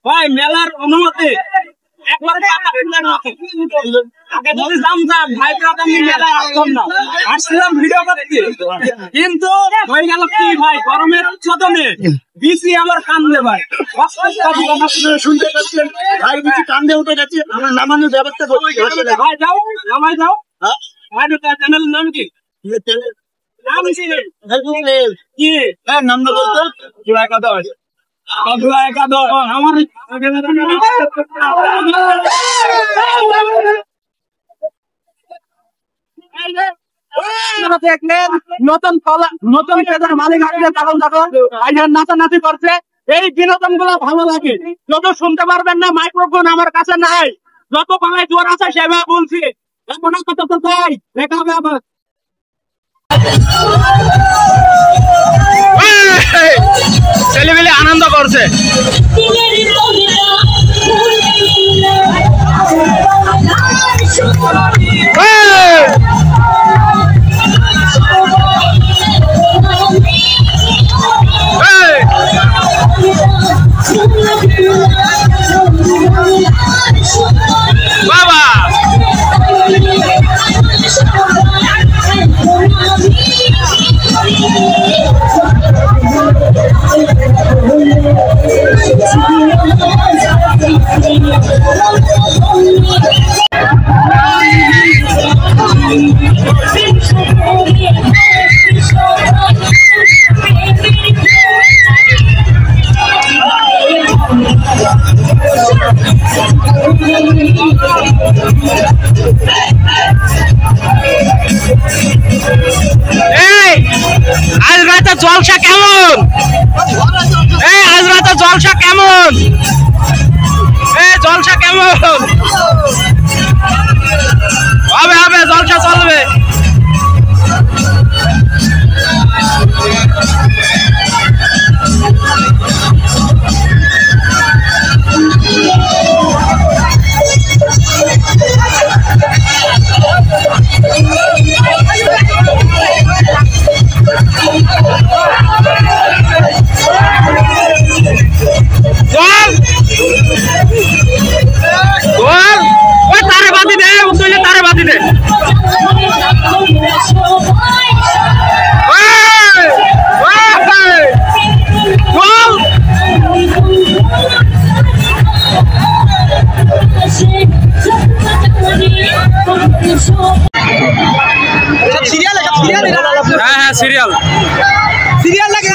ভাই মেলার অনুমতি একবার আসছিলাম ভিডিও করতে, কিন্তু হয়ে গেল কি ভাই গরমের চদনে বিসি আমার কান্দে ভাই শুনতে পাচ্ছেন ভাই বিসি কান্দে উঠে গেছে। আমার নামানোর ব্যবস্থা করছি ভাই, যাও নামাই যাও। চ্যানেলের নাম কি? নাম না বলতো একাদশ আমার দেখলেন নতুন মালিক আসলে তখন নাচানাচি করছে। এই বিনোদন গুলো ভালো লাগে, যত শুনতে পারবেন না, মাইক্রোফোন আমার কাছে নাই, যত বাংলায় জোর আছে সেভাবে বলছি। এখন কথা তো চাই দেখা হবে আবার। ছেলেমেলে আনন্দ করছে। বাবা আজ রাতে জলসা কেমন? আজ রাতে জলসা কেমন? জলসা কেমন হবে? হবে জলসা চলবে। তারে বাদি দে, উত্তরে তারে বাদি দে। হ্যাঁ সিরিয়াল সিরিয়াল লাগে।